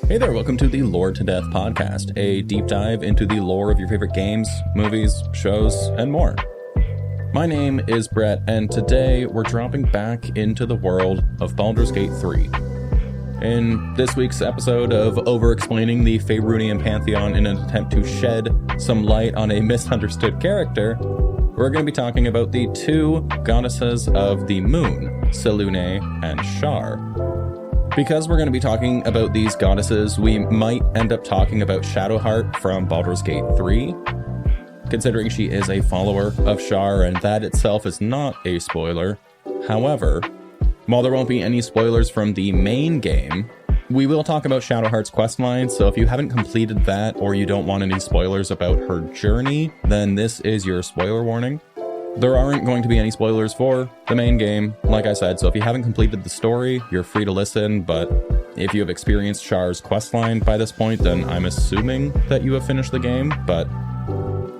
Hey there, welcome to the Lore to Death podcast, a deep dive into the lore of your favorite games, movies, shows, and more. My name is Brett, and today we're dropping back into the world of Baldur's Gate 3. In this week's episode of over-explaining the Faerunian pantheon in an attempt to shed some light on a misunderstood character, we're going to be talking about the two goddesses of the moon, Selûne and Shar. Because we're going to be talking about these goddesses, we might end up talking about Shadowheart from Baldur's Gate 3, considering she is a follower of Shar, and that itself is not a spoiler. However, while there won't be any spoilers from the main game, we will talk about Shadowheart's questline, so if you haven't completed that or you don't want any spoilers about her journey, then this is your spoiler warning. There aren't going to be any spoilers for the main game, like I said, so if you haven't completed the story, you're free to listen, but if you have experienced Shar's questline by this point, then I'm assuming that you have finished the game, but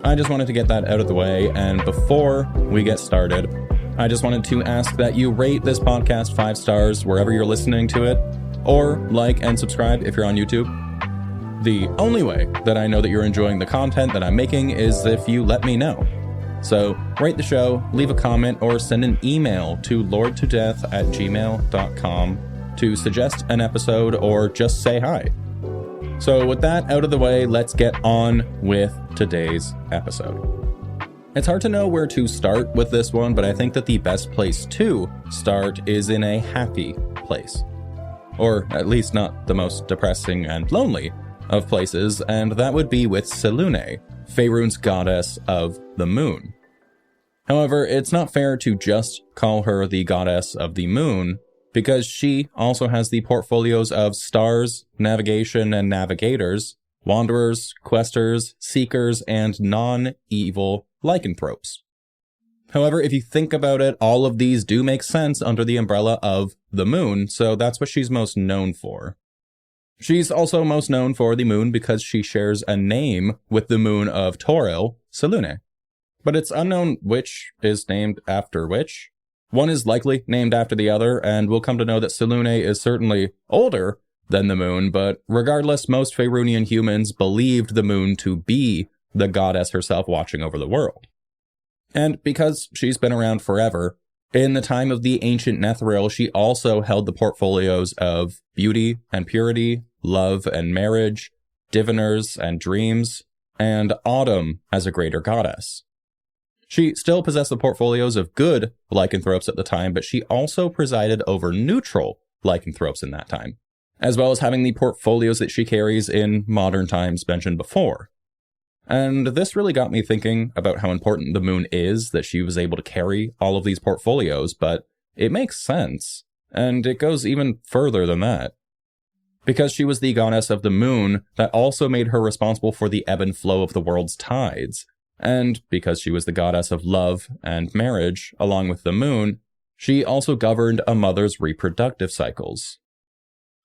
I just wanted to get that out of the way, and before we get started, I just wanted to ask that you rate this podcast 5 stars wherever you're listening to it, or like and subscribe if you're on YouTube. The only way that I know that you're enjoying the content that I'm making is if you let me know. So rate the show, leave a comment, or send an email to lordtodeath@gmail.com to suggest an episode or just say hi. So with that out of the way, let's get on with today's episode. It's hard to know where to start with this one, but I think that the best place to start is in a happy place. Or at least not the most depressing and lonely of places, and that would be with Selûne, Faerun's goddess of the moon. However, it's not fair to just call her the goddess of the moon, because she also has the portfolios of stars, navigation and navigators, wanderers, questers, seekers, and non-evil lycanthropes. However, if you think about it, all of these do make sense under the umbrella of the moon, so that's what she's most known for. She's also most known for the moon because she shares a name with the moon of Toril, Selûne. But it's unknown which is named after which. One is likely named after the other, and we'll come to know that Selûne is certainly older than the moon, but regardless, most Faerunian humans believed the moon to be the goddess herself watching over the world. And because she's been around forever, in the time of the ancient Netheril, she also held the portfolios of beauty and purity, love and marriage, diviners and dreams, and autumn as a greater goddess. She still possessed the portfolios of good lycanthropes at the time, but she also presided over neutral lycanthropes in that time, as well as having the portfolios that she carries in modern times mentioned before. And this really got me thinking about how important the moon is that she was able to carry all of these portfolios, but it makes sense, and it goes even further than that. Because she was the goddess of the moon, that also made her responsible for the ebb and flow of the world's tides. And because she was the goddess of love and marriage, along with the moon, she also governed a mother's reproductive cycles.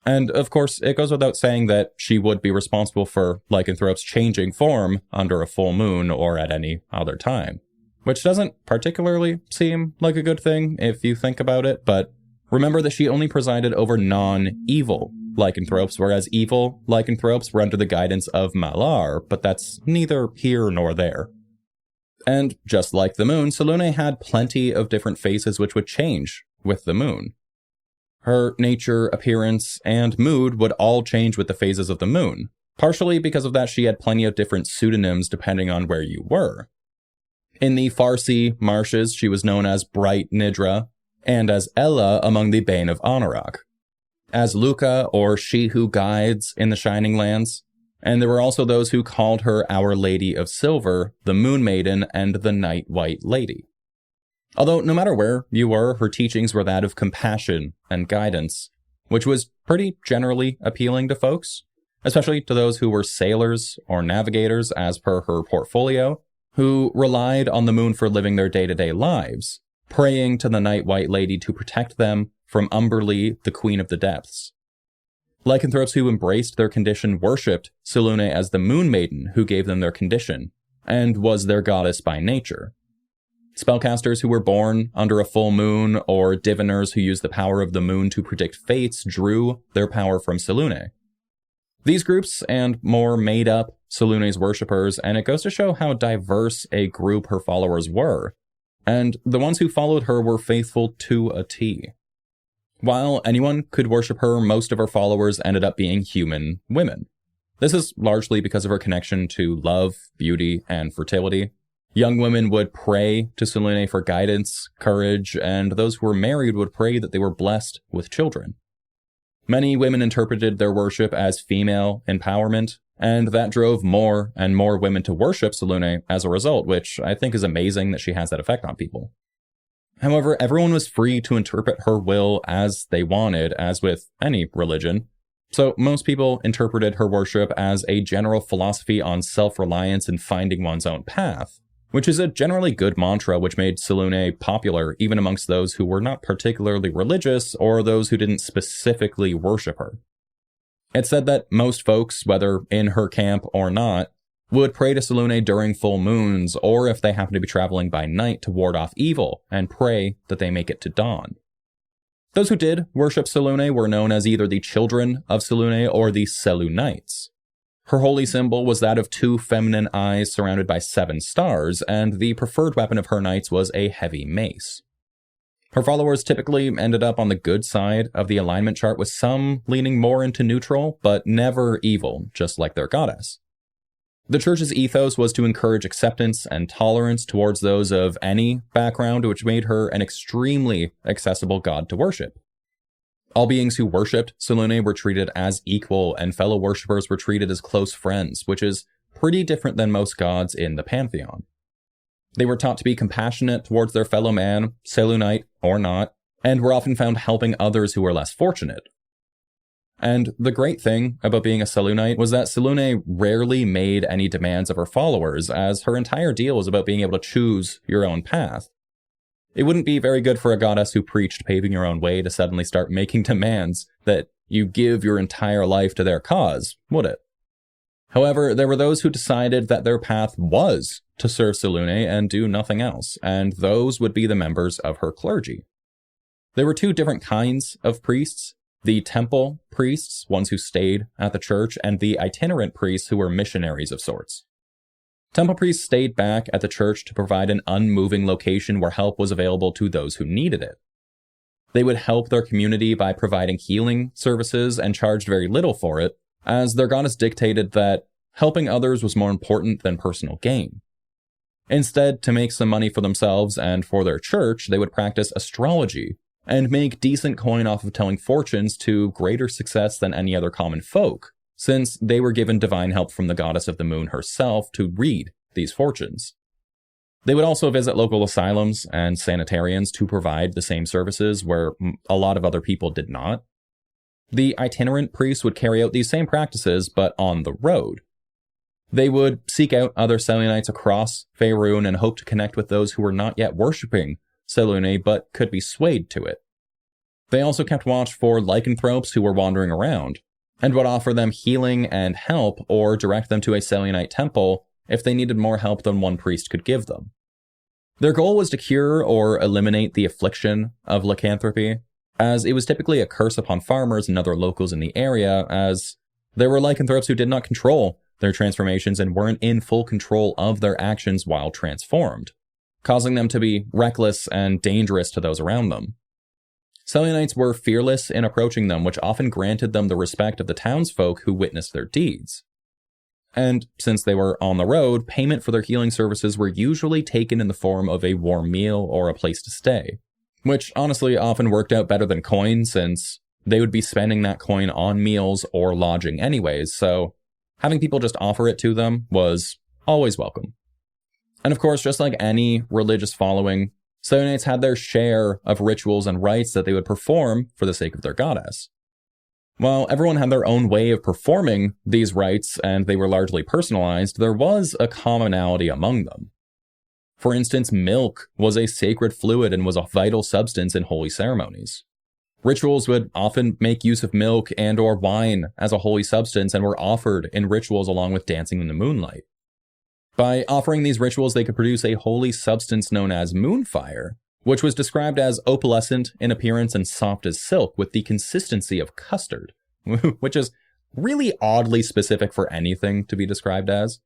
And of course, it goes without saying that she would be responsible for lycanthropes changing form under a full moon or at any other time, which doesn't particularly seem like a good thing if you think about it, but remember that she only presided over non-evil lycanthropes, whereas evil lycanthropes were under the guidance of Malar, but that's neither here nor there. And just like the moon, Selûne had plenty of different faces which would change with the moon. Her nature, appearance, and mood would all change with the phases of the moon. Partially because of that, she had plenty of different pseudonyms depending on where you were. In the Farsi marshes, she was known as Bright Nidra, and as Ella among the Bane of Anauroch, as Luca, or She Who Guides in the Shining Lands, and there were also those who called her Our Lady of Silver, the Moon Maiden, and the Night White Lady. Although no matter where you were, her teachings were that of compassion and guidance, which was pretty generally appealing to folks, especially to those who were sailors or navigators as per her portfolio, who relied on the moon for living their day-to-day lives, praying to the Night White Lady to protect them from Umberlee, the Queen of the Depths. Lycanthropes who embraced their condition worshipped Selûne as the Moon Maiden who gave them their condition, and was their goddess by nature. Spellcasters who were born under a full moon, or diviners who used the power of the moon to predict fates, drew their power from Selûne. These groups and more made up Selûne's worshippers, and it goes to show how diverse a group her followers were, and the ones who followed her were faithful to a T. While anyone could worship her, most of her followers ended up being human women. This is largely because of her connection to love, beauty, and fertility. Young women would pray to Selûne for guidance, courage, and those who were married would pray that they were blessed with children. Many women interpreted their worship as female empowerment, and that drove more and more women to worship Selûne as a result, which I think is amazing that she has that effect on people. However, everyone was free to interpret her will as they wanted, as with any religion. So most people interpreted her worship as a general philosophy on self-reliance and finding one's own path, which is a generally good mantra which made Selûne popular even amongst those who were not particularly religious or those who didn't specifically worship her. It's said that most folks, whether in her camp or not, would pray to Selûne during full moons, or if they happen to be traveling by night to ward off evil, and pray that they make it to dawn. Those who did worship Selûne were known as either the Children of Selûne or the Selûnites. Her holy symbol was that of 2 feminine eyes surrounded by 7 stars, and the preferred weapon of her knights was a heavy mace. Her followers typically ended up on the good side of the alignment chart, with some leaning more into neutral, but never evil, just like their goddess. The church's ethos was to encourage acceptance and tolerance towards those of any background, which made her an extremely accessible god to worship. All beings who worshipped Selûne were treated as equal, and fellow worshippers were treated as close friends, which is pretty different than most gods in the pantheon. They were taught to be compassionate towards their fellow man, Selûnite or not, and were often found helping others who were less fortunate. And the great thing about being a Selûnite was that Selûne rarely made any demands of her followers, as her entire deal was about being able to choose your own path. It wouldn't be very good for a goddess who preached paving your own way to suddenly start making demands that you give your entire life to their cause, would it? However, there were those who decided that their path was to serve Selûne and do nothing else, and those would be the members of her clergy. There were 2 different kinds of priests: the temple priests, ones who stayed at the church, and the itinerant priests, who were missionaries of sorts. Temple priests stayed back at the church to provide an unmoving location where help was available to those who needed it. They would help their community by providing healing services and charged very little for it, as their goddess dictated that helping others was more important than personal gain. Instead, to make some money for themselves and for their church, they would practice astrology and make decent coin off of telling fortunes to greater success than any other common folk, since they were given divine help from the goddess of the moon herself to read these fortunes. They would also visit local asylums and sanitariums to provide the same services where a lot of other people did not. The itinerant priests would carry out these same practices, but on the road. They would seek out other Selûnites across Faerun and hope to connect with those who were not yet worshipping Selûne but could be swayed to it. They also kept watch for lycanthropes who were wandering around, and would offer them healing and help or direct them to a Selûnite temple if they needed more help than one priest could give them. Their goal was to cure or eliminate the affliction of lycanthropy, as it was typically a curse upon farmers and other locals in the area, as there were lycanthropes who did not control their transformations and weren't in full control of their actions while transformed, causing them to be reckless and dangerous to those around them. Selûnites were fearless in approaching them, which often granted them the respect of the townsfolk who witnessed their deeds. And since they were on the road, payment for their healing services were usually taken in the form of a warm meal or a place to stay, which honestly often worked out better than coin, since they would be spending that coin on meals or lodging anyways, so having people just offer it to them was always welcome. And of course, just like any religious following, Selûnites had their share of rituals and rites that they would perform for the sake of their goddess. While everyone had their own way of performing these rites and they were largely personalized, there was a commonality among them. For instance, milk was a sacred fluid and was a vital substance in holy ceremonies. Rituals would often make use of milk and or wine as a holy substance and were offered in rituals along with dancing in the moonlight. By offering these rituals, they could produce a holy substance known as moonfire, which was described as opalescent in appearance and soft as silk with the consistency of custard, which is really oddly specific for anything to be described as.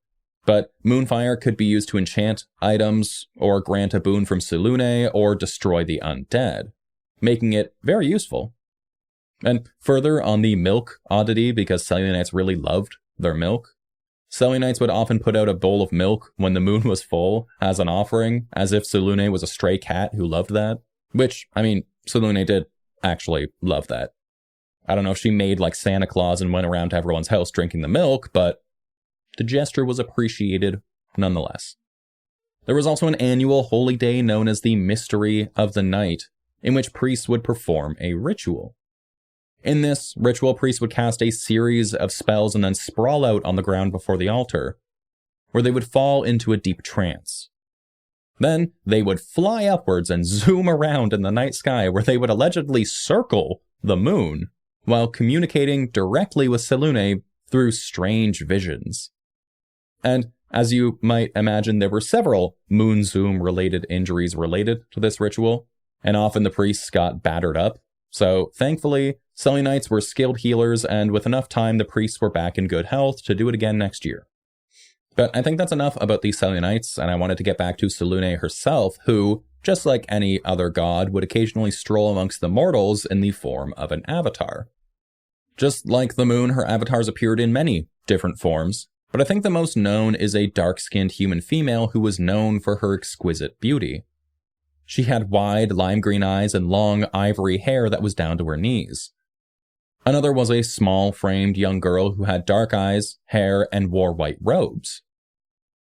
But moonfire could be used to enchant items, or grant a boon from Selûne, or destroy the undead, making it very useful. And further on the milk oddity, because Selûnites really loved their milk, Selûnites would often put out a bowl of milk when the moon was full as an offering, as if Selûne was a stray cat who loved that. Which, I mean, Selûne did actually love that. I don't know if she made like Santa Claus and went around to everyone's house drinking the milk, but the gesture was appreciated nonetheless. There was also an annual holy day known as the Mystery of the Night, in which priests would perform a ritual. In this ritual, priests would cast a series of spells and then sprawl out on the ground before the altar, where they would fall into a deep trance. Then they would fly upwards and zoom around in the night sky, where they would allegedly circle the moon while communicating directly with Selûne through strange visions. And as you might imagine, there were several moon zoom related injuries related to this ritual, and often the priests got battered up. So thankfully, Selûnites were skilled healers, and with enough time, the priests were back in good health to do it again next year. But I think that's enough about the Selûnites, and I wanted to get back to Selûne herself, who, just like any other god, would occasionally stroll amongst the mortals in the form of an avatar. Just like the moon, her avatars appeared in many different forms, but I think the most known is a dark-skinned human female who was known for her exquisite beauty. She had wide lime green eyes and long ivory hair that was down to her knees. Another was a small-framed young girl who had dark eyes, hair, and wore white robes.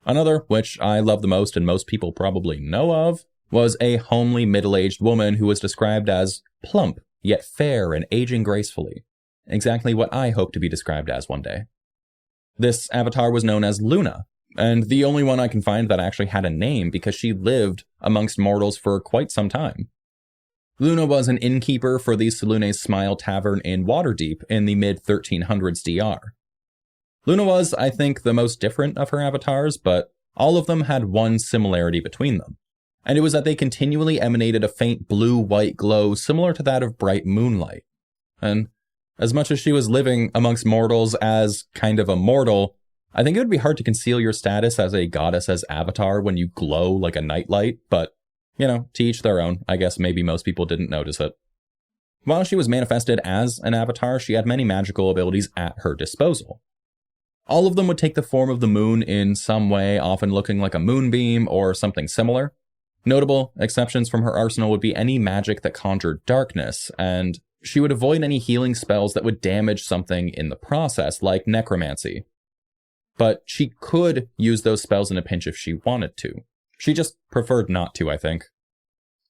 Another, which I love the most and most people probably know of, was a homely middle-aged woman who was described as plump, yet fair and aging gracefully. Exactly what I hope to be described as one day. This avatar was known as Luna, and the only one I can find that actually had a name because she lived amongst mortals for quite some time. Luna was an innkeeper for the Selûne's Smile Tavern in Waterdeep in the mid-1300s DR. Luna was, I think, the most different of her avatars, but all of them had one similarity between them, and it was that they continually emanated a faint blue-white glow similar to that of bright moonlight. And as much as she was living amongst mortals as kind of a mortal, I think it would be hard to conceal your status as a goddess's avatar when you glow like a nightlight, but, you know, to each their own. I guess maybe most people didn't notice it. While she was manifested as an avatar, she had many magical abilities at her disposal. All of them would take the form of the moon in some way, often looking like a moonbeam or something similar. Notable exceptions from her arsenal would be any magic that conjured darkness, and she would avoid any healing spells that would damage something in the process, like necromancy. But she could use those spells in a pinch if she wanted to. She just preferred not to, I think.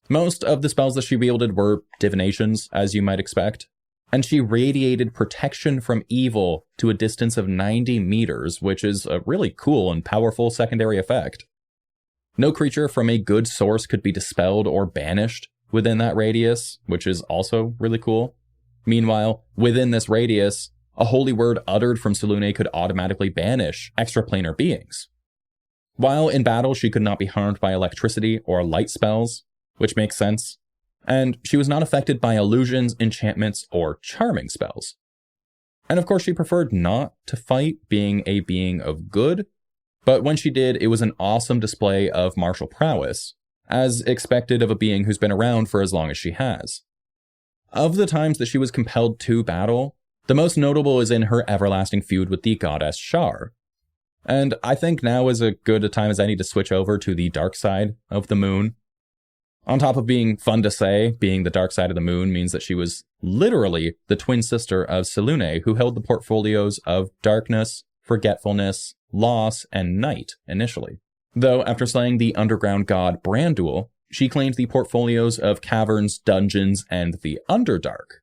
Most of the spells that she wielded were divinations, as you might expect, and she radiated protection from evil to a distance of 90 meters, which is a really cool and powerful secondary effect. No creature from a good source could be dispelled or banished within that radius, which is also really cool. Meanwhile, within this radius, a holy word uttered from Selûne could automatically banish extraplanar beings. While in battle, she could not be harmed by electricity or light spells, which makes sense, and she was not affected by illusions, enchantments, or charming spells. And of course, she preferred not to fight, being a being of good, but when she did, it was an awesome display of martial prowess, as expected of a being who's been around for as long as she has. Of the times that she was compelled to battle, the most notable is in her everlasting feud with the goddess Shar. And I think now is as good a time as any to switch over to the dark side of the moon. On top of being fun to say, being the dark side of the moon means that she was literally the twin sister of Selûne, who held the portfolios of darkness, forgetfulness, loss, and night initially. Though after slaying the underground god Brandul, she claimed the portfolios of caverns, dungeons, and the Underdark.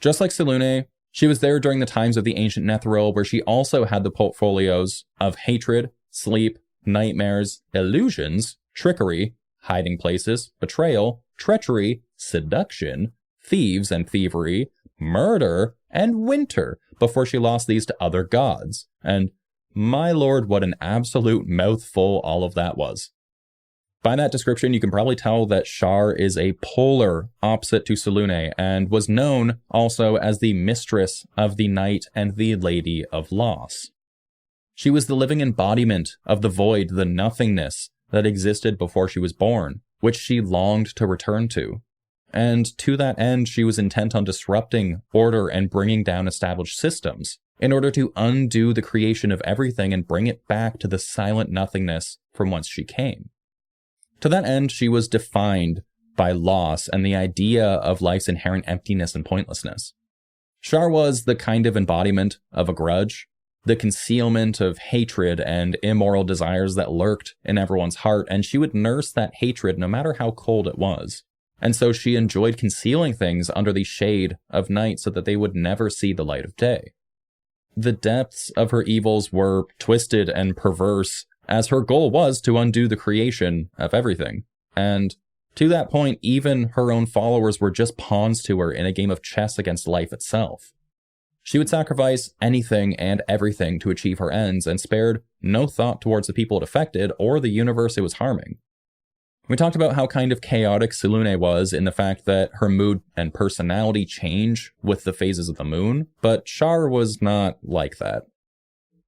Just like Selûne, she was there during the times of the ancient Netheril, where she also had the portfolios of hatred, sleep, nightmares, illusions, trickery, hiding places, betrayal, treachery, seduction, thieves and thievery, murder, and winter, before she lost these to other gods. And my lord, what an absolute mouthful all of that was. By that description, you can probably tell that Shar is a polar opposite to Selûne and was known also as the mistress of the night and the lady of loss. She was the living embodiment of the void, the nothingness that existed before she was born, which she longed to return to. And to that end, she was intent on disrupting order and bringing down established systems in order to undo the creation of everything and bring it back to the silent nothingness from whence she came. To that end, she was defined by loss and the idea of life's inherent emptiness and pointlessness. Shar was the kind of embodiment of a grudge, the concealment of hatred and immoral desires that lurked in everyone's heart, and she would nurse that hatred no matter how cold it was. And so she enjoyed concealing things under the shade of night so that they would never see the light of day. The depths of her evils were twisted and perverse, as her goal was to undo the creation of everything. And to that point, even her own followers were just pawns to her in a game of chess against life itself. She would sacrifice anything and everything to achieve her ends and spared no thought towards the people it affected or the universe it was harming. We talked about how kind of chaotic Selûne was in the fact that her mood and personality change with the phases of the moon, but Shar was not like that.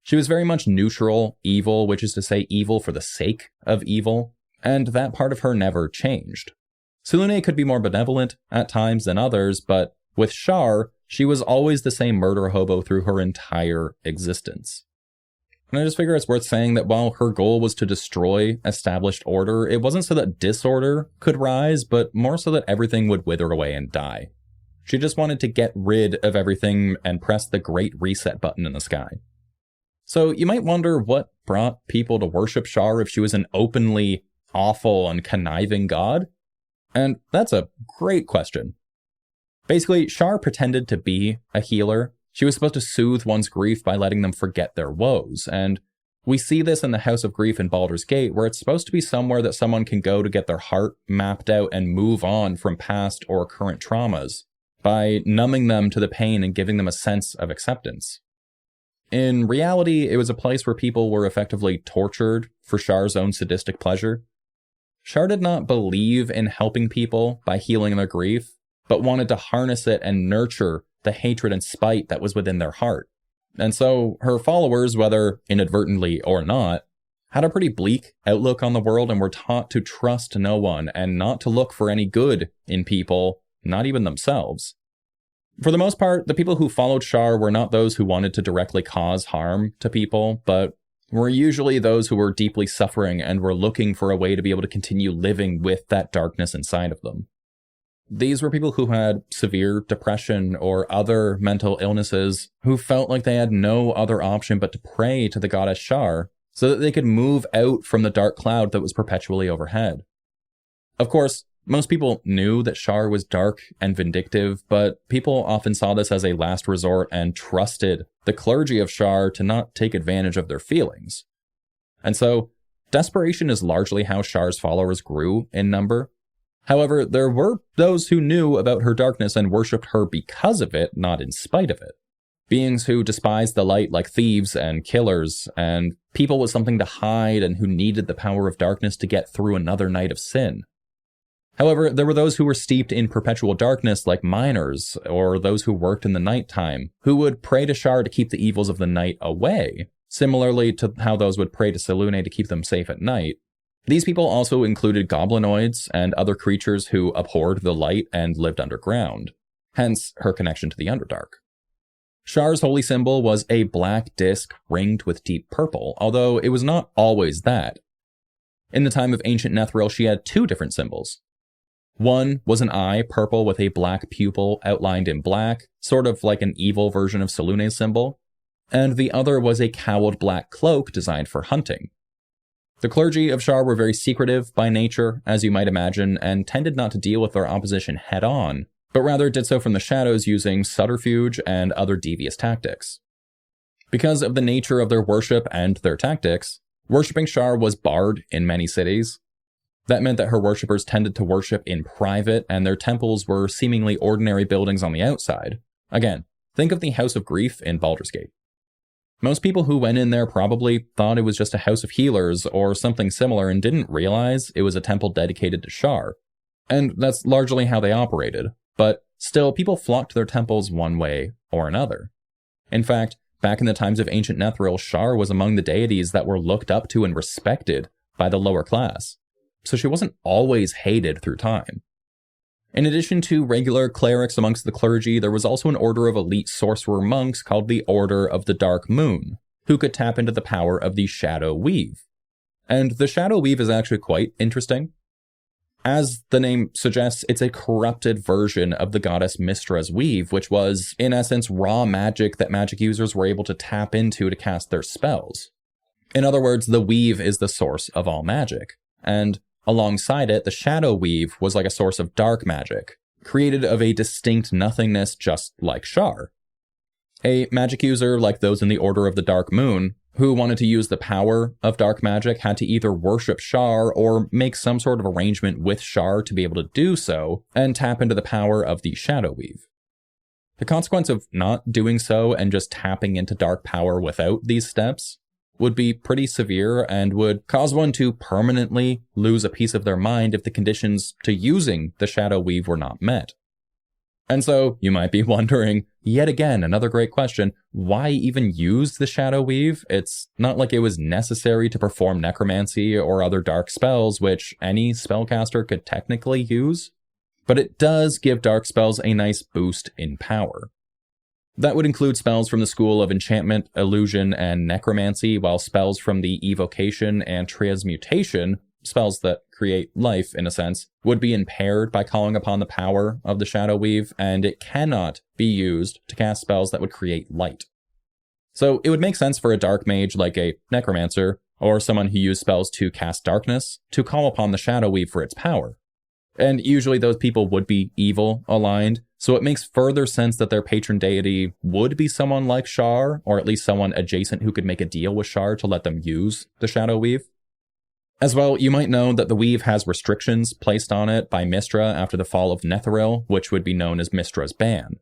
She was very much neutral evil, which is to say evil for the sake of evil, and that part of her never changed. Selûne could be more benevolent at times than others, but with Shar, she was always the same murder hobo through her entire existence. And I just figure it's worth saying that while her goal was to destroy established order, it wasn't so that disorder could rise, but more so that everything would wither away and die. She just wanted to get rid of everything and press the great reset button in the sky. So you might wonder what brought people to worship Shar if she was an openly awful and conniving god? And that's a great question. Basically, Shar pretended to be a healer. She was supposed to soothe one's grief by letting them forget their woes, and we see this in the House of Grief in Baldur's Gate, where it's supposed to be somewhere that someone can go to get their heart mapped out and move on from past or current traumas, by numbing them to the pain and giving them a sense of acceptance. In reality, it was a place where people were effectively tortured for Shar's own sadistic pleasure. Shar did not believe in helping people by healing their grief, but wanted to harness it and nurture the hatred and spite that was within their heart. And so her followers, whether inadvertently or not, had a pretty bleak outlook on the world and were taught to trust no one and not to look for any good in people, not even themselves. For the most part, the people who followed Shar were not those who wanted to directly cause harm to people, but were usually those who were deeply suffering and were looking for a way to be able to continue living with that darkness inside of them. These were people who had severe depression or other mental illnesses who felt like they had no other option but to pray to the goddess Shar so that they could move out from the dark cloud that was perpetually overhead. Of course, most people knew that Shar was dark and vindictive, but people often saw this as a last resort and trusted the clergy of Shar to not take advantage of their feelings. And so, desperation is largely how Shar's followers grew in number. However, there were those who knew about her darkness and worshipped her because of it, not in spite of it. Beings who despised the light like thieves and killers, and people with something to hide and who needed the power of darkness to get through another night of sin. However, there were those who were steeped in perpetual darkness like miners, or those who worked in the nighttime, who would pray to Shar to keep the evils of the night away, similarly to how those would pray to Selûne to keep them safe at night. These people also included goblinoids and other creatures who abhorred the light and lived underground, hence her connection to the Underdark. Shar's holy symbol was a black disc ringed with deep purple, although it was not always that. In the time of ancient Nethril, she had two different symbols. One was an eye, purple with a black pupil outlined in black, sort of like an evil version of Selûne's symbol, and the other was a cowled black cloak designed for hunting. The clergy of Shar were very secretive by nature, as you might imagine, and tended not to deal with their opposition head-on, but rather did so from the shadows using subterfuge and other devious tactics. Because of the nature of their worship and their tactics, worshipping Shar was barred in many cities. That meant that her worshippers tended to worship in private, and their temples were seemingly ordinary buildings on the outside. Again, think of the House of Grief in Baldur's Gate. Most people who went in there probably thought it was just a house of healers or something similar and didn't realize it was a temple dedicated to Shar. And that's largely how they operated. But still, people flocked to their temples one way or another. In fact, back in the times of ancient Netheril, Shar was among the deities that were looked up to and respected by the lower class. So she wasn't always hated through time. In addition to regular clerics amongst the clergy, there was also an order of elite sorcerer monks called the Order of the Dark Moon, who could tap into the power of the Shadow Weave. And the Shadow Weave is actually quite interesting. As the name suggests, it's a corrupted version of the goddess Mystra's weave, which was, in essence, raw magic that magic users were able to tap into to cast their spells. In other words, the weave is the source of all magic, and alongside it, the Shadow Weave was like a source of dark magic, created of a distinct nothingness just like Shar. A magic user like those in the Order of the Dark Moon, who wanted to use the power of dark magic, had to either worship Shar or make some sort of arrangement with Shar to be able to do so, and tap into the power of the Shadow Weave. The consequence of not doing so and just tapping into dark power without these steps would be pretty severe and would cause one to permanently lose a piece of their mind if the conditions to using the Shadow Weave were not met. And so, you might be wondering, yet again, another great question, why even use the Shadow Weave? It's not like it was necessary to perform necromancy or other dark spells, which any spellcaster could technically use, but it does give dark spells a nice boost in power. That would include spells from the school of enchantment, illusion, and necromancy, while spells from the evocation and transmutation, spells that create life in a sense, would be impaired by calling upon the power of the Shadow Weave, and it cannot be used to cast spells that would create light. So it would make sense for a dark mage like a necromancer, or someone who used spells to cast darkness, to call upon the Shadow Weave for its power. And usually those people would be evil aligned, so it makes further sense that their patron deity would be someone like Shar, or at least someone adjacent who could make a deal with Shar to let them use the Shadow Weave. As well, you might know that the weave has restrictions placed on it by Mystra after the fall of Netheril, which would be known as Mystra's ban.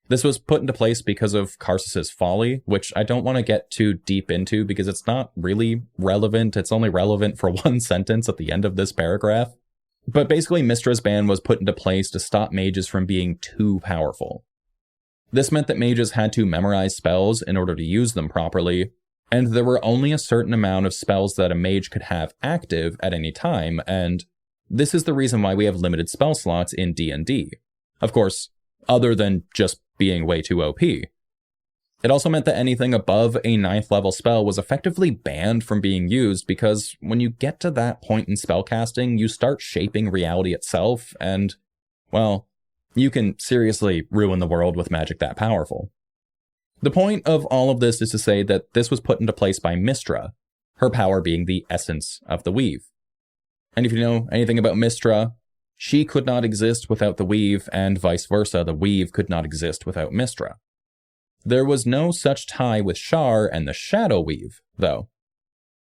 This was put into place because of Karsus's folly, which I don't want to get too deep into because it's not really relevant. It's only relevant for one sentence at the end of this paragraph. But basically, Mystra's ban was put into place to stop mages from being too powerful. This meant that mages had to memorize spells in order to use them properly, and there were only a certain amount of spells that a mage could have active at any time, and this is the reason why we have limited spell slots in D&D. Of course, other than just being way too OP. It also meant that anything above a 9th level spell was effectively banned from being used because when you get to that point in spellcasting, you start shaping reality itself and, well, you can seriously ruin the world with magic that powerful. The point of all of this is to say that this was put into place by Mystra, her power being the essence of the weave. And if you know anything about Mystra, she could not exist without the weave, and vice versa, the weave could not exist without Mystra. There was no such tie with Shar and the Shadow Weave, though.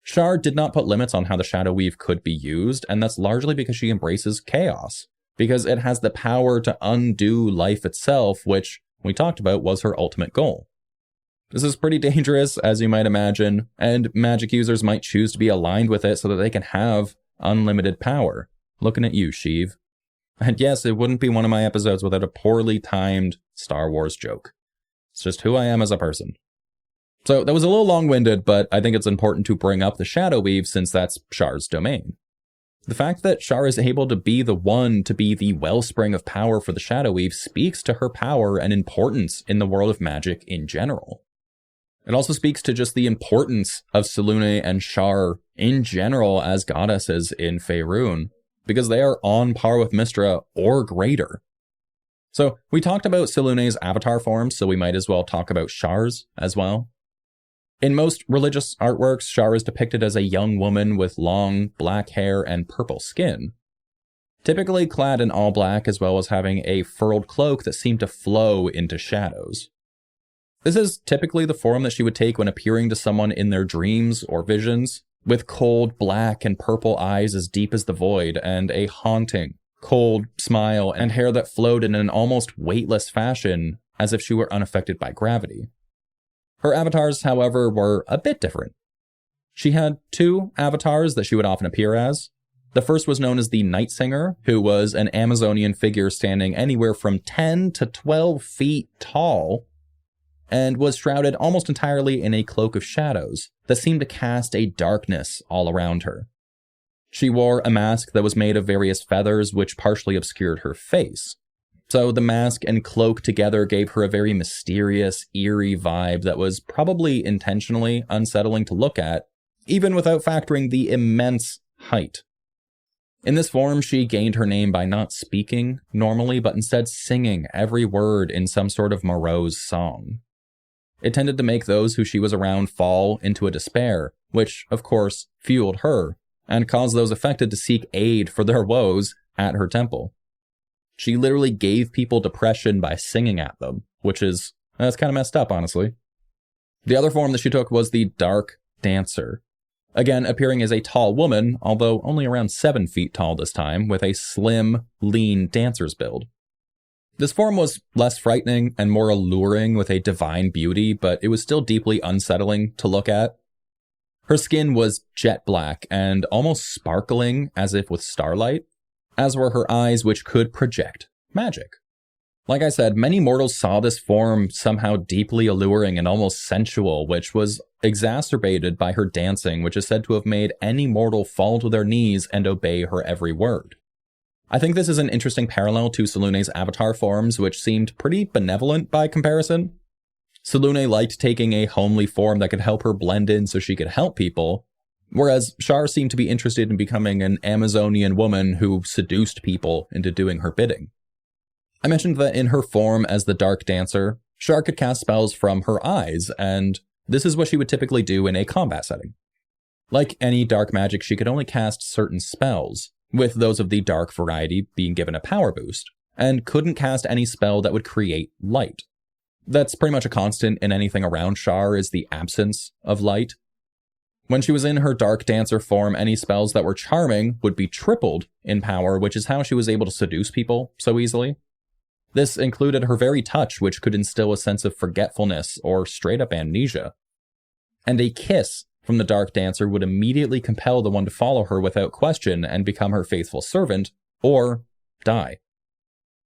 Shar did not put limits on how the Shadow Weave could be used, and that's largely because she embraces chaos, because it has the power to undo life itself, which we talked about was her ultimate goal. This is pretty dangerous, as you might imagine, and magic users might choose to be aligned with it so that they can have unlimited power. Looking at you, Sheev. And yes, it wouldn't be one of my episodes without a poorly timed Star Wars joke. It's just who I am as a person. So that was a little long-winded, but I think it's important to bring up the Shadow Weave since that's Shar's domain. The fact that Shar is able to be the one to be the wellspring of power for the Shadow Weave speaks to her power and importance in the world of magic in general. It also speaks to just the importance of Selûne and Shar in general as goddesses in Faerun, because they are on par with Mystra or greater. So we talked about Selûne's avatar forms, so we might as well talk about Shar's as well. In most religious artworks, Shar is depicted as a young woman with long black hair and purple skin, typically clad in all black as well as having a furled cloak that seemed to flow into shadows. This is typically the form that she would take when appearing to someone in their dreams or visions, with cold black and purple eyes as deep as the void, and a haunting, cold smile and hair that flowed in an almost weightless fashion as if she were unaffected by gravity. Her avatars, however, were a bit different. She had two avatars that she would often appear as. The first was known as the Night Singer, who was an Amazonian figure standing anywhere from 10 to 12 feet tall, and was shrouded almost entirely in a cloak of shadows that seemed to cast a darkness all around her. She wore a mask that was made of various feathers which partially obscured her face. So the mask and cloak together gave her a very mysterious, eerie vibe that was probably intentionally unsettling to look at, even without factoring the immense height. In this form, she gained her name by not speaking normally, but instead singing every word in some sort of morose song. It tended to make those who she was around fall into a despair, which, of course, fueled her, and caused those affected to seek aid for their woes at her temple. She literally gave people depression by singing at them, that's kind of messed up, honestly. The other form that she took was the Dark Dancer. Again, appearing as a tall woman, although only around 7 feet tall this time, with a slim, lean dancer's build. This form was less frightening and more alluring with a divine beauty, but it was still deeply unsettling to look at. Her skin was jet black and almost sparkling as if with starlight, as were her eyes, which could project magic. Like I said, many mortals saw this form somehow deeply alluring and almost sensual, which was exacerbated by her dancing, which is said to have made any mortal fall to their knees and obey her every word. I think this is an interesting parallel to Selûne's avatar forms, which seemed pretty benevolent by comparison. Selûne liked taking a homely form that could help her blend in so she could help people, whereas Shar seemed to be interested in becoming an Amazonian woman who seduced people into doing her bidding. I mentioned that in her form as the Dark Dancer, Shar could cast spells from her eyes, and this is what she would typically do in a combat setting. Like any dark magic, she could only cast certain spells, with those of the dark variety being given a power boost, and couldn't cast any spell that would create light. That's pretty much a constant in anything around Shar, is the absence of light. When she was in her Dark Dancer form, any spells that were charming would be tripled in power, which is how she was able to seduce people so easily. This included her very touch, which could instill a sense of forgetfulness or straight-up amnesia. And a kiss from the Dark Dancer would immediately compel the one to follow her without question and become her faithful servant, or die.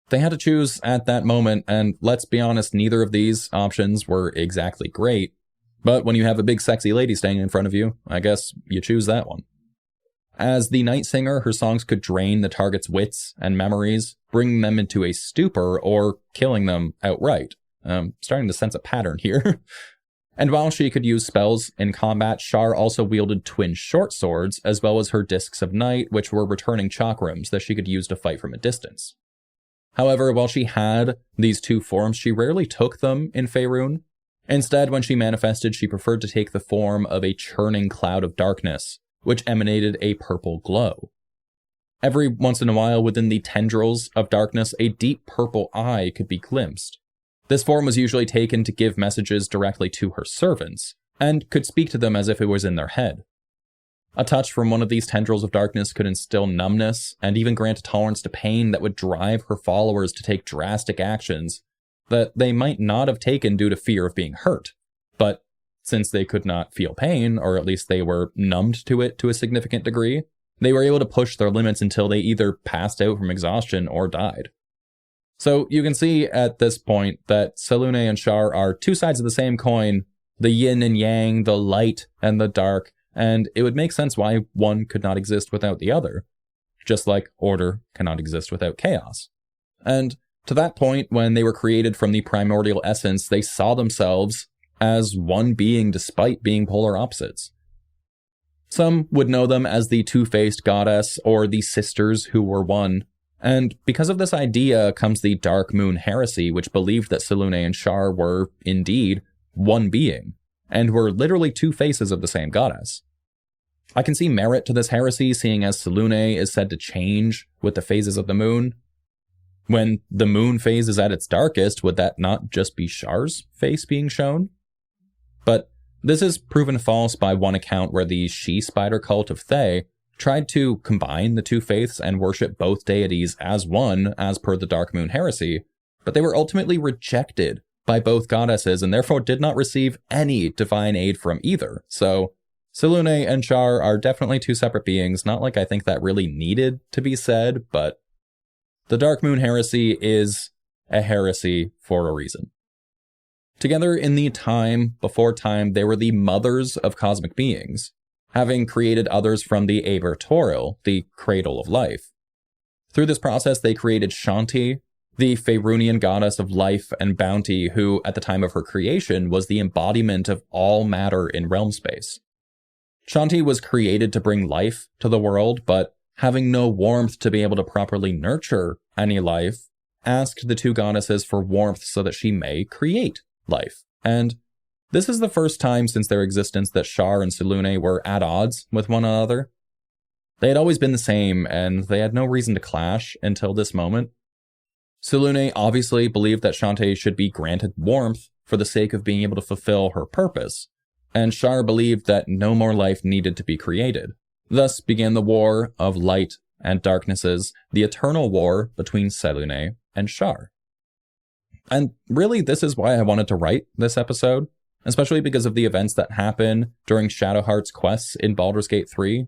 They had to choose at that moment, and let's be honest, neither of these options were exactly great. But when you have a big sexy lady standing in front of you, I guess you choose that one. As the Night Singer, her songs could drain the target's wits and memories, bringing them into a stupor or killing them outright. Starting to sense a pattern here. And while she could use spells in combat, Shar also wielded twin short swords, as well as her Discs of Night, which were returning chakrams that she could use to fight from a distance. However, while she had these two forms, she rarely took them in Faerun. Instead, when she manifested, she preferred to take the form of a churning cloud of darkness, which emanated a purple glow. Every once in a while, within the tendrils of darkness, a deep purple eye could be glimpsed. This form was usually taken to give messages directly to her servants, and could speak to them as if it was in their head. A touch from one of these tendrils of darkness could instill numbness, and even grant a tolerance to pain that would drive her followers to take drastic actions that they might not have taken due to fear of being hurt. But since they could not feel pain, or at least they were numbed to it to a significant degree, they were able to push their limits until they either passed out from exhaustion or died. So you can see at this point that Selûne and Shar are two sides of the same coin, the yin and yang, the light and the dark, and it would make sense why one could not exist without the other, just like order cannot exist without chaos. And to that point, when they were created from the primordial essence, they saw themselves as one being despite being polar opposites. Some would know them as the two-faced goddess or the sisters who were one. And because of this idea comes the Darkmoon Heresy, which believed that Selûne and Shar were, indeed, one being, and were literally two faces of the same goddess. I can see merit to this heresy, seeing as Selûne is said to change with the phases of the moon. When the moon phase is at its darkest, would that not just be Shar's face being shown? But this is proven false by one account where the she-spider cult of Thay tried to combine the two faiths and worship both deities as one, as per the Darkmoon Heresy, but they were ultimately rejected by both goddesses and therefore did not receive any divine aid from either. So Selûne and Shar are definitely two separate beings, not like I think that really needed to be said, but the Darkmoon Heresy is a heresy for a reason. Together in the time before time, they were the mothers of cosmic beings, having created others from the Aber Toril, the cradle of life. Through this process, they created Shanti, the Faerunian goddess of life and bounty, who, at the time of her creation, was the embodiment of all matter in realm space. Shanti was created to bring life to the world, but having no warmth to be able to properly nurture any life, asked the two goddesses for warmth so that she may create life. And this is the first time since their existence that Shar and Selûne were at odds with one another. They had always been the same, and they had no reason to clash until this moment. Selûne obviously believed that Shanti should be granted warmth for the sake of being able to fulfill her purpose, and Shar believed that no more life needed to be created. Thus began the war of light and darknesses, the eternal war between Selûne and Shar. And really, this is why I wanted to write this episode, especially because of the events that happen during Shadowheart's quests in Baldur's Gate 3.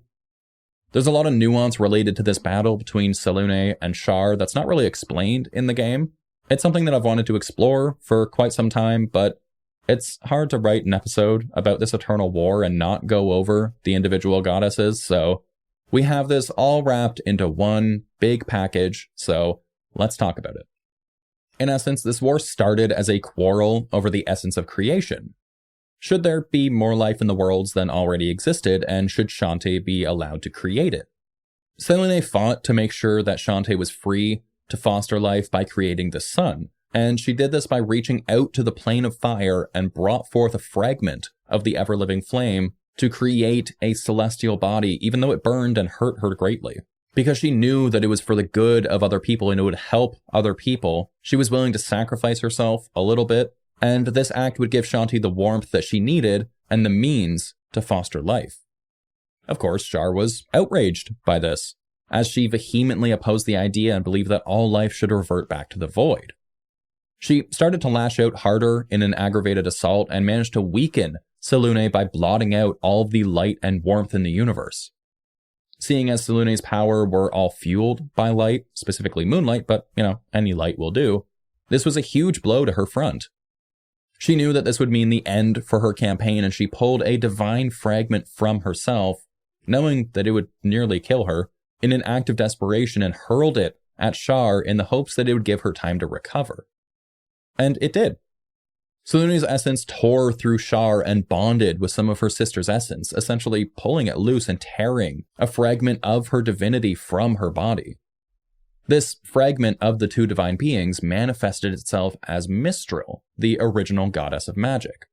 There's a lot of nuance related to this battle between Selûne and Shar that's not really explained in the game. It's something that I've wanted to explore for quite some time, but it's hard to write an episode about this eternal war and not go over the individual goddesses, so we have this all wrapped into one big package, so let's talk about it. In essence, this war started as a quarrel over the essence of creation. Should there be more life in the worlds than already existed, and should Shanti be allowed to create it? Selûne fought to make sure that Shanti was free to foster life by creating the sun, and she did this by reaching out to the plane of fire and brought forth a fragment of the ever-living flame to create a celestial body, even though it burned and hurt her greatly. Because she knew that it was for the good of other people and it would help other people, she was willing to sacrifice herself a little bit, and this act would give Shanti the warmth that she needed and the means to foster life. Of course, Shar was outraged by this, as she vehemently opposed the idea and believed that all life should revert back to the void. She started to lash out harder in an aggravated assault and managed to weaken Selûne by blotting out all of the light and warmth in the universe. Seeing as Selûne's power were all fueled by light, specifically moonlight, but, any light will do, this was a huge blow to her front. She knew that this would mean the end for her campaign, and she pulled a divine fragment from herself, knowing that it would nearly kill her, in an act of desperation and hurled it at Shar in the hopes that it would give her time to recover. And it did. Selûne's essence tore through Shar and bonded with some of her sister's essence, essentially pulling it loose and tearing a fragment of her divinity from her body. This fragment of the two divine beings manifested itself as Mystra, the original goddess of magic.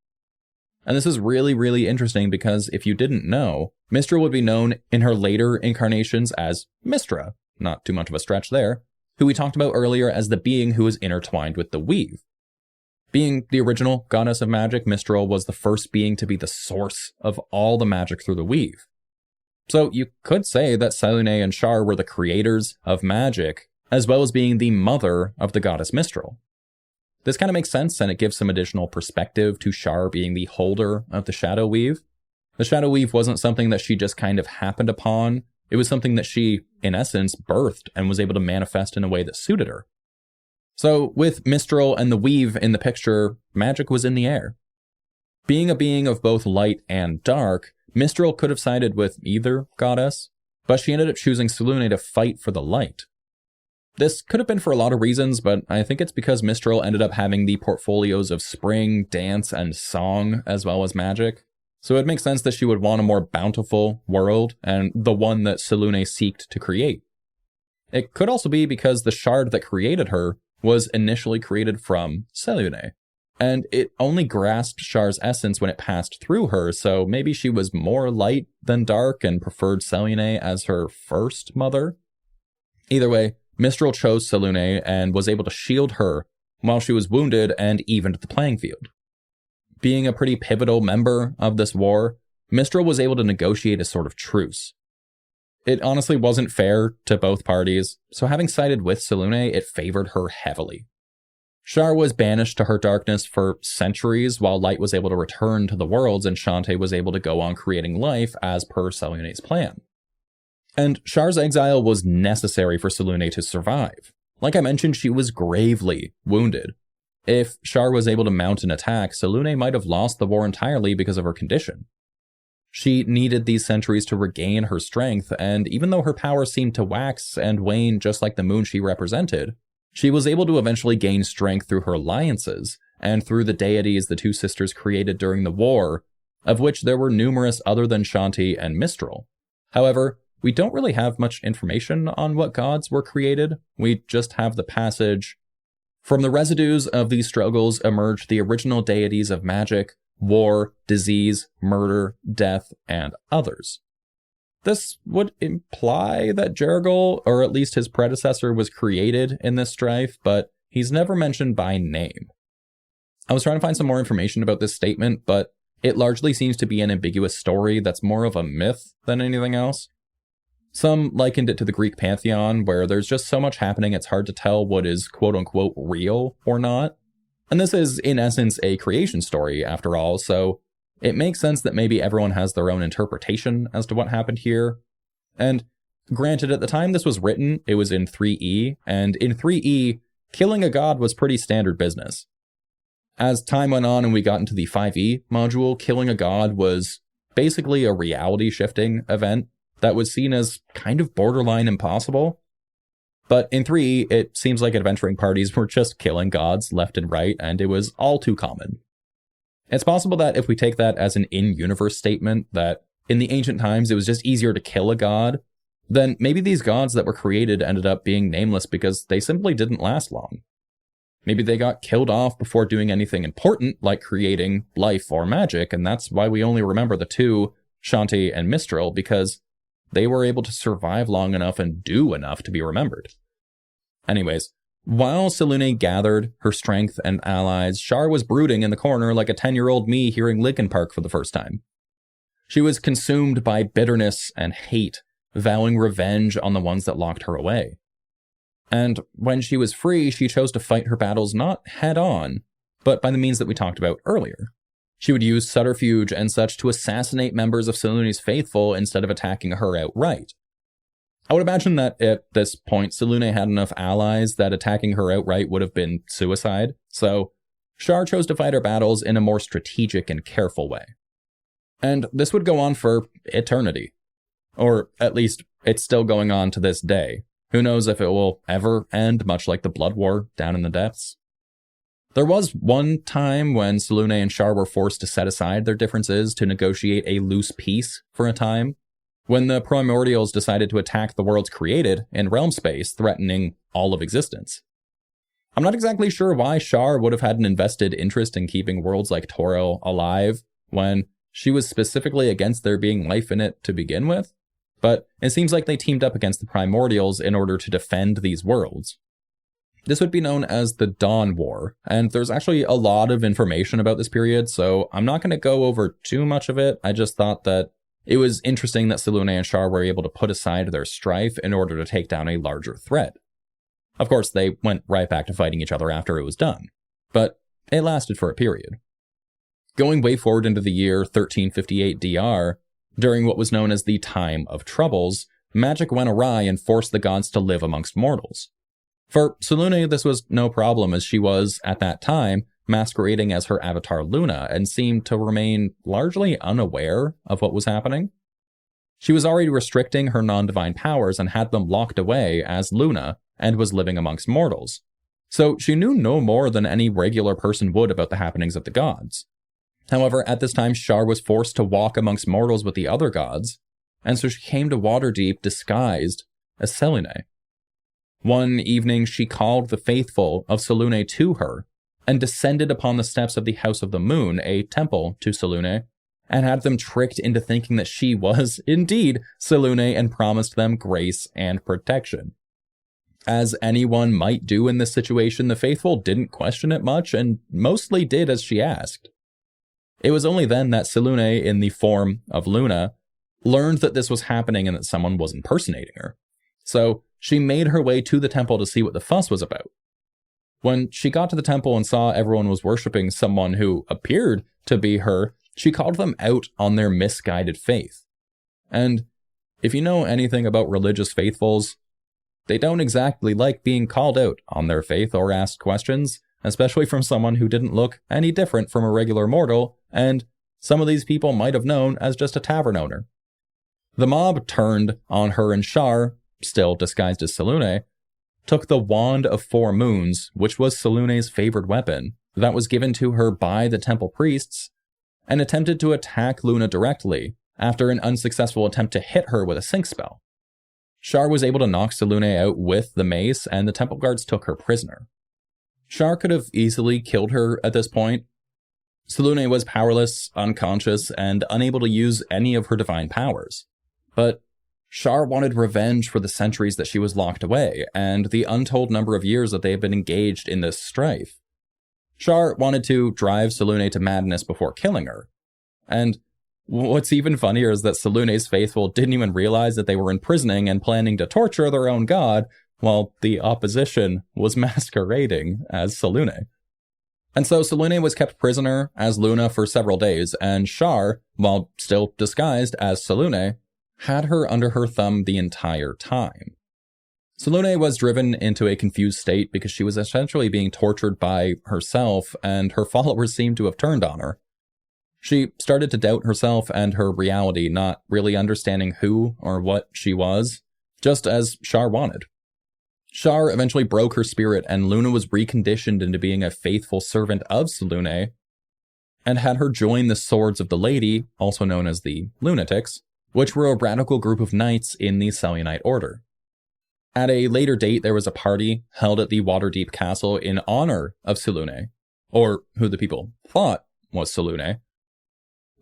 And this is really, really interesting because if you didn't know, Mystra would be known in her later incarnations as Mystra, not too much of a stretch there, who we talked about earlier as the being who is intertwined with the weave. Being the original goddess of magic, Mystra was the first being to be the source of all the magic through the weave. So you could say that Selûne and Shar were the creators of magic, as well as being the mother of the goddess Mystra. This kind of makes sense, and it gives some additional perspective to Shar being the holder of the Shadow Weave. The Shadow Weave wasn't something that she just kind of happened upon. It was something that she, in essence, birthed and was able to manifest in a way that suited her. So with Mystra and the weave in the picture, magic was in the air. Being a being of both light and dark, Mystra could have sided with either goddess, but she ended up choosing Selûne to fight for the light. This could have been for a lot of reasons, but I think it's because Mystra ended up having the portfolios of spring, dance, and song, as well as magic. So it makes sense that she would want a more bountiful world, and the one that Selûne seeked to create. It could also be because the shard that created her was initially created from Selûne, and it only grasped Shar's essence when it passed through her, so maybe she was more light than dark and preferred Selûne as her first mother. Either way, Mystra chose Selûne and was able to shield her while she was wounded and evened the playing field. Being a pretty pivotal member of this war, Mystra was able to negotiate a sort of truce. It honestly wasn't fair to both parties, so having sided with Selûne, it favored her heavily. Shar was banished to her darkness for centuries while light was able to return to the worlds and Shantae was able to go on creating life as per Selûne's plan. And Shar's exile was necessary for Selûne to survive. Like I mentioned, she was gravely wounded. If Shar was able to mount an attack, Selûne might have lost the war entirely because of her condition. She needed these centuries to regain her strength, and even though her power seemed to wax and wane just like the moon she represented, she was able to eventually gain strength through her alliances, and through the deities the two sisters created during the war, of which there were numerous other than Shanti and Mistral. However, we don't really have much information on what gods were created. We just have the passage, "From the residues of these struggles emerged the original deities of magic, war, disease, murder, death, and others." This would imply that Jergal, or at least his predecessor, was created in this strife, but he's never mentioned by name. I was trying to find some more information about this statement, but it largely seems to be an ambiguous story that's more of a myth than anything else. Some likened it to the Greek pantheon, where there's just so much happening it's hard to tell what is quote-unquote real or not. And this is, in essence, a creation story, after all, so it makes sense that maybe everyone has their own interpretation as to what happened here. And granted, at the time this was written, it was in 3E, and in 3E, killing a god was pretty standard business. As time went on and we got into the 5E module, killing a god was basically a reality-shifting event that was seen as kind of borderline impossible. But in 3E, it seems like adventuring parties were just killing gods left and right, and it was all too common. It's possible that if we take that as an in-universe statement, that in the ancient times it was just easier to kill a god, then maybe these gods that were created ended up being nameless because they simply didn't last long. Maybe they got killed off before doing anything important, like creating life or magic, and that's why we only remember the two, Shanti and Mistral, because they were able to survive long enough and do enough to be remembered. Anyways, while Selûne gathered her strength and allies, Shar was brooding in the corner like a 10-year-old me hearing Linkin Park for the first time. She was consumed by bitterness and hate, vowing revenge on the ones that locked her away. And when she was free, she chose to fight her battles not head-on, but by the means that we talked about earlier. She would use subterfuge and such to assassinate members of Selûne's faithful instead of attacking her outright. I would imagine that at this point, Selûne had enough allies that attacking her outright would have been suicide, so Shar chose to fight her battles in a more strategic and careful way. And this would go on for eternity. Or at least, it's still going on to this day. Who knows if it will ever end, much like the Blood War down in the depths. There was one time when Selûne and Shar were forced to set aside their differences to negotiate a loose peace for a time, when the Primordials decided to attack the worlds created in realm space, threatening all of existence. I'm not exactly sure why Shar would have had an invested interest in keeping worlds like Toril alive, when she was specifically against there being life in it to begin with, but it seems like they teamed up against the Primordials in order to defend these worlds. This would be known as the Dawn War, and there's actually a lot of information about this period, so I'm not going to go over too much of it. I just thought that it was interesting that Selûne and Shar were able to put aside their strife in order to take down a larger threat. Of course, they went right back to fighting each other after it was done, but it lasted for a period. Going way forward into the year 1358 DR, during what was known as the Time of Troubles, magic went awry and forced the gods to live amongst mortals. For Selûne, this was no problem, as she was, at that time, masquerading as her avatar Luna and seemed to remain largely unaware of what was happening. She was already restricting her non-divine powers and had them locked away as Luna and was living amongst mortals. So she knew no more than any regular person would about the happenings of the gods. However, at this time, Shar was forced to walk amongst mortals with the other gods, and so she came to Waterdeep disguised as Selûne. One evening, she called the faithful of Selûne to her and descended upon the steps of the House of the Moon, a temple to Selûne, and had them tricked into thinking that she was indeed Selûne and promised them grace and protection. As anyone might do in this situation, the faithful didn't question it much and mostly did as she asked. It was only then that Selûne, in the form of Luna, learned that this was happening and that someone was impersonating her. So she made her way to the temple to see what the fuss was about. When she got to the temple and saw everyone was worshipping someone who appeared to be her, she called them out on their misguided faith. And if you know anything about religious faithfuls, they don't exactly like being called out on their faith or asked questions, especially from someone who didn't look any different from a regular mortal, and some of these people might have known as just a tavern owner. The mob turned on her, and Shar, still disguised as Selûne, took the Wand of Four Moons, which was Selûne's favorite weapon, that was given to her by the temple priests, and attempted to attack Luna directly after an unsuccessful attempt to hit her with a sync spell. Shar was able to knock Selûne out with the mace, and the temple guards took her prisoner. Shar could have easily killed her at this point. Selûne was powerless, unconscious, and unable to use any of her divine powers. But Shar wanted revenge for the centuries that she was locked away, and the untold number of years that they had been engaged in this strife. Shar wanted to drive Selûne to madness before killing her. And what's even funnier is that Selûne's faithful didn't even realize that they were imprisoning and planning to torture their own god, while the opposition was masquerading as Selûne. And so Selûne was kept prisoner as Luna for several days, and Shar, while still disguised as Selûne, had her under her thumb the entire time. Selûne was driven into a confused state because she was essentially being tortured by herself, and her followers seemed to have turned on her. She started to doubt herself and her reality, not really understanding who or what she was, just as Shar wanted. Shar eventually broke her spirit, and Luna was reconditioned into being a faithful servant of Selûne, and had her join the Swords of the Lady, also known as the Lunatics, which were a radical group of knights in the Selûnite order. At a later date, there was a party held at the Waterdeep Castle in honor of Selûne, or who the people thought was Selûne.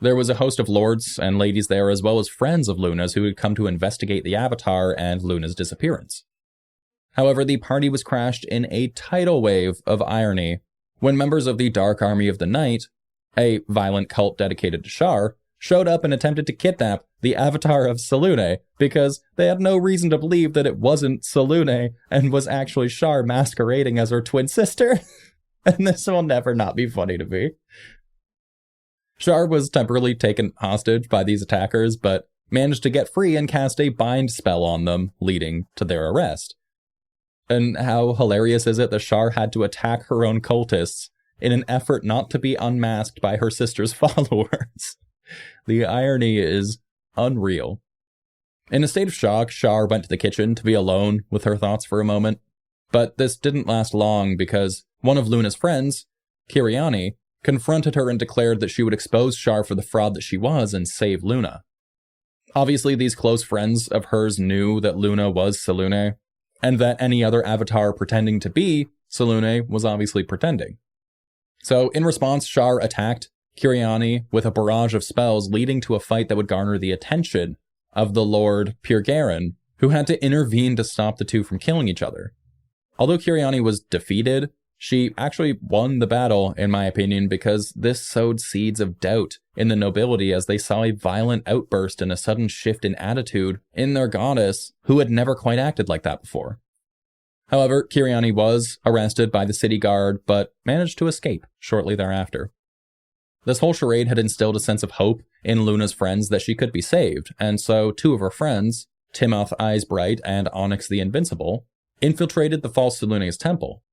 There was a host of lords and ladies there, as well as friends of Luna's who had come to investigate the Avatar and Luna's disappearance. However, the party was crashed in a tidal wave of irony when members of the Dark Army of the Night, a violent cult dedicated to Shar, showed up and attempted to kidnap the Avatar of Selûne because they had no reason to believe that it wasn't Selûne and was actually Shar masquerading as her twin sister. And this will never not be funny to me. Shar was temporarily taken hostage by these attackers, but managed to get free and cast a bind spell on them, leading to their arrest. And how hilarious is it that Shar had to attack her own cultists in an effort not to be unmasked by her sister's followers? The irony is unreal. In a state of shock, Shar went to the kitchen to be alone with her thoughts for a moment. But this didn't last long because one of Luna's friends, Kiriani, confronted her and declared that she would expose Shar for the fraud that she was and save Luna. Obviously, these close friends of hers knew that Luna was Selûne, and that any other avatar pretending to be Selûne was obviously pretending. So, in response, Shar attacked Kiriani with a barrage of spells, leading to a fight that would garner the attention of the Lord Pirgaren, who had to intervene to stop the two from killing each other. Although Kiriani was defeated, she actually won the battle, in my opinion, because this sowed seeds of doubt in the nobility as they saw a violent outburst and a sudden shift in attitude in their goddess, who had never quite acted like that before. However, Kiriani was arrested by the city guard, but managed to escape shortly thereafter. This whole charade had instilled a sense of hope in Luna's friends that she could be saved, and so two of her friends, Timoth Eyesbright and Onyx the Invincible, infiltrated the false Selûne's temple.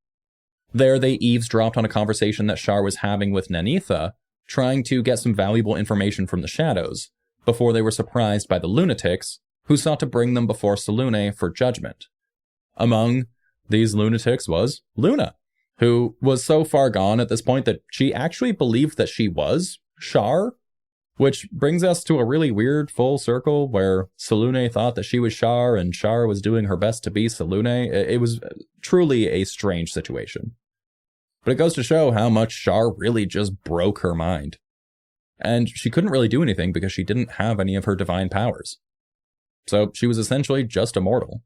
There, they eavesdropped on a conversation that Shar was having with Nanitha, trying to get some valuable information from the shadows, before they were surprised by the lunatics, who sought to bring them before Selûne for judgment. Among these lunatics was Luna, who was so far gone at this point that she actually believed that she was Shar, which brings us to a really weird full circle where Selûne thought that she was Shar and Shar was doing her best to be Selûne. It was truly a strange situation. But it goes to show how much Shar really just broke her mind. And she couldn't really do anything because she didn't have any of her divine powers. So she was essentially just a mortal.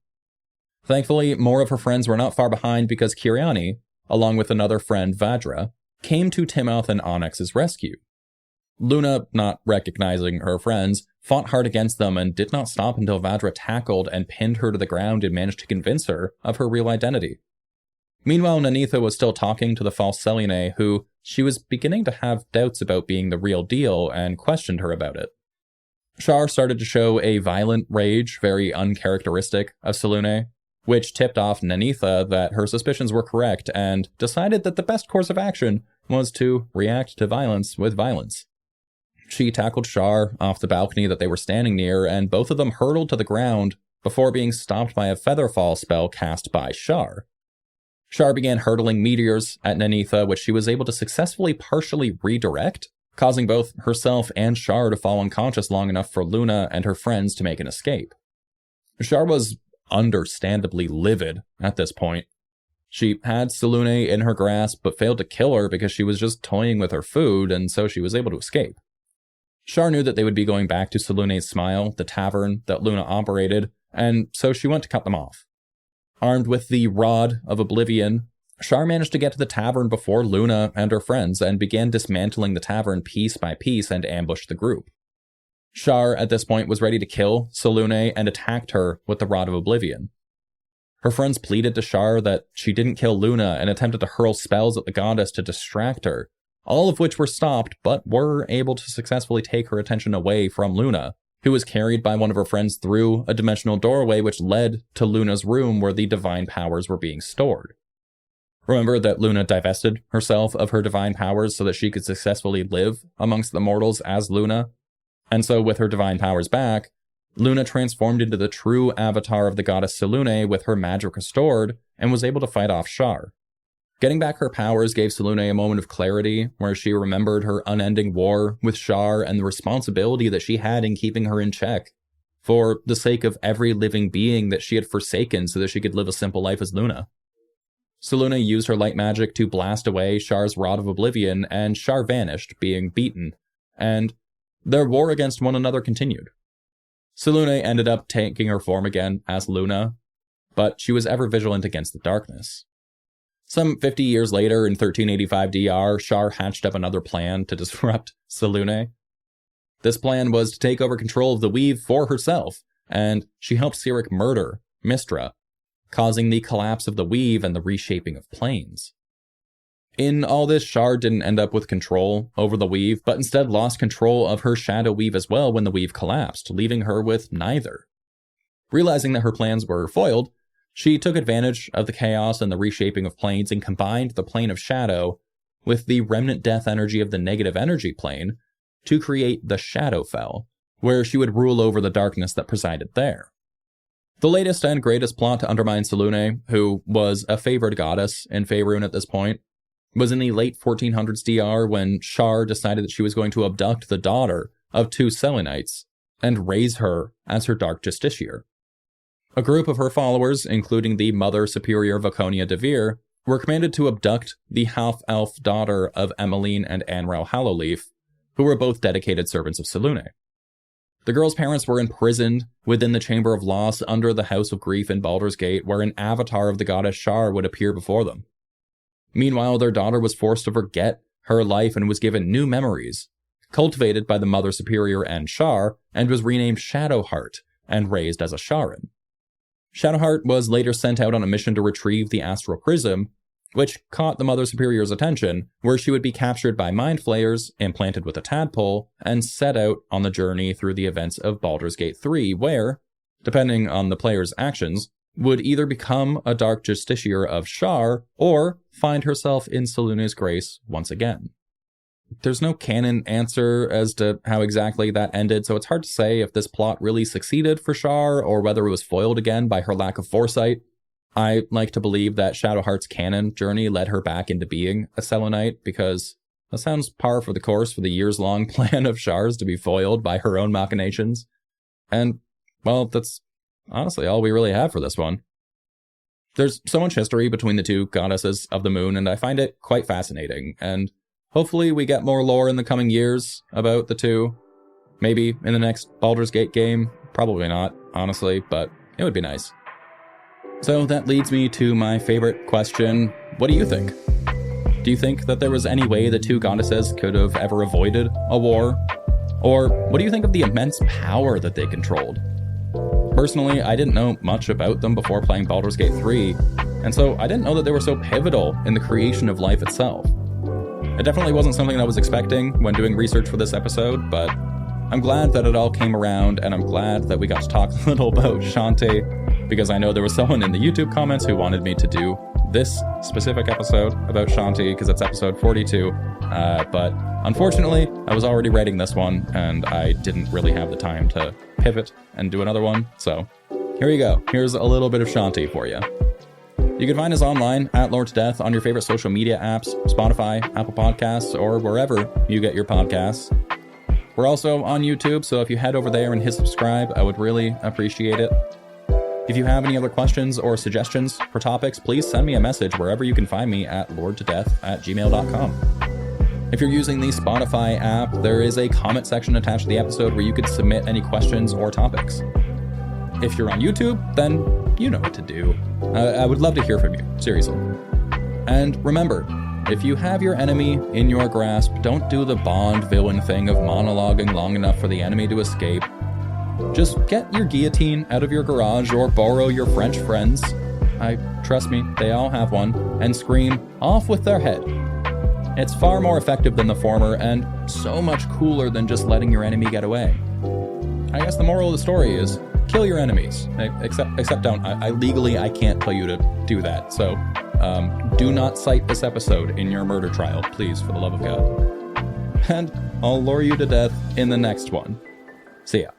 Thankfully, more of her friends were not far behind because Kiriani, along with another friend, Vadra, came to Timoth and Onyx's rescue. Luna, not recognizing her friends, fought hard against them and did not stop until Vadra tackled and pinned her to the ground and managed to convince her of her real identity. Meanwhile, Nanitha was still talking to the false Selûne, who she was beginning to have doubts about being the real deal and questioned her about it. Shar started to show a violent rage, very uncharacteristic of Selûne, which tipped off Nanitha that her suspicions were correct and decided that the best course of action was to react to violence with violence. She tackled Shar off the balcony that they were standing near, and both of them hurtled to the ground before being stopped by a featherfall spell cast by Shar. Shar began hurtling meteors at Nanitha, which she was able to successfully partially redirect, causing both herself and Shar to fall unconscious long enough for Luna and her friends to make an escape. Shar was understandably livid at this point. She had Selûne in her grasp, but failed to kill her because she was just toying with her food, and so she was able to escape. Shar knew that they would be going back to Selûne's Smile, the tavern that Luna operated, and so she went to cut them off. Armed with the Rod of Oblivion, Shar managed to get to the tavern before Luna and her friends and began dismantling the tavern piece by piece and ambushed the group. Shar, at this point, was ready to kill Selûne and attacked her with the Rod of Oblivion. Her friends pleaded to Shar that she didn't kill Luna and attempted to hurl spells at the goddess to distract her, all of which were stopped but were able to successfully take her attention away from Luna, who was carried by one of her friends through a dimensional doorway which led to Luna's room where the divine powers were being stored. Remember that Luna divested herself of her divine powers so that she could successfully live amongst the mortals as Luna? And so with her divine powers back, Luna transformed into the true avatar of the goddess Selûne with her magic restored and was able to fight off Shar. Getting back her powers gave Selûne a moment of clarity where she remembered her unending war with Shar and the responsibility that she had in keeping her in check, for the sake of every living being that she had forsaken so that she could live a simple life as Luna. Selûne used her light magic to blast away Shar's Rod of Oblivion, and Shar vanished, being beaten, and their war against one another continued. Selûne ended up taking her form again as Luna, but she was ever vigilant against the darkness. Some 50 years later, in 1385 DR, Shar hatched up another plan to disrupt Selûne. This plan was to take over control of the Weave for herself, and she helped Cyric murder Mystra, causing the collapse of the Weave and the reshaping of planes. In all this, Shar didn't end up with control over the Weave, but instead lost control of her Shadow Weave as well when the Weave collapsed, leaving her with neither. Realizing that her plans were foiled, she took advantage of the chaos and the reshaping of planes and combined the plane of shadow with the remnant death energy of the negative energy plane to create the Shadowfell, where she would rule over the darkness that presided there. The latest and greatest plot to undermine Selûne, who was a favored goddess in Faerun at this point, was in the late 1400s DR when Shar decided that she was going to abduct the daughter of two Selûnites and raise her as her Dark Justiciar. A group of her followers, including the Mother Superior Vaconia de Vir, were commanded to abduct the half-elf daughter of Emmeline and Anrel Hallowleaf, who were both dedicated servants of Selûne. The girl's parents were imprisoned within the Chamber of Loss under the House of Grief in Baldur's Gate, where an avatar of the goddess Shar would appear before them. Meanwhile, their daughter was forced to forget her life and was given new memories, cultivated by the Mother Superior and Shar, and was renamed Shadowheart and raised as a Sharan. Shadowheart was later sent out on a mission to retrieve the Astral Prism, which caught the Mother Superior's attention, where she would be captured by Mind Flayers, implanted with a tadpole, and set out on the journey through the events of Baldur's Gate 3, where, depending on the player's actions, would either become a Dark Justiciar of Shar, or find herself in Selûne's grace once again. There's no canon answer as to how exactly that ended, so it's hard to say if this plot really succeeded for Shar, or whether it was foiled again by her lack of foresight. I like to believe that Shadowheart's canon journey led her back into being a Selûnite, because that sounds par for the course for the years-long plan of Shar's to be foiled by her own machinations. And, well, that's honestly all we really have for this one. There's so much history between the two goddesses of the moon, and I find it quite fascinating, and hopefully we get more lore in the coming years about the two. Maybe in the next Baldur's Gate game. Probably not, honestly, but it would be nice. So that leads me to my favorite question. What do you think? Do you think that there was any way the two goddesses could have ever avoided a war? Or what do you think of the immense power that they controlled? Personally, I didn't know much about them before playing Baldur's Gate 3, And so I didn't know that they were so pivotal in the creation of life itself. It definitely wasn't something I was expecting when doing research for this episode, but I'm glad that it all came around, and I'm glad that we got to talk a little about Shanti, because I know there was someone in the YouTube comments who wanted me to do this specific episode about Shanti, because it's episode 42, but unfortunately, I was already writing this one, and I didn't really have the time to pivot and do another one, so here you go. Here's a little bit of Shanti for you. You can find us online at Lord to Death on your favorite social media apps, Spotify, Apple Podcasts, or wherever you get your podcasts. We're also on YouTube, so if you head over there and hit subscribe, I would really appreciate it. If you have any other questions or suggestions for topics, please send me a message wherever you can find me at lordtodeath@gmail.com. If you're using the Spotify app, there is a comment section attached to the episode where you could submit any questions or topics. If you're on YouTube, then you know what to do. I would love to hear from you, seriously. And remember, if you have your enemy in your grasp, don't do the Bond villain thing of monologuing long enough for the enemy to escape. Just get your guillotine out of your garage or borrow your French friends. Trust me, they all have one, and scream, "Off with their head." It's far more effective than the former, and so much cooler than just letting your enemy get away. I guess the moral of the story is, kill your enemies, except don't. I can't tell you to do that, so do not cite this episode in your murder trial, please, for the love of God. And I'll lure you to death in the next one. See ya.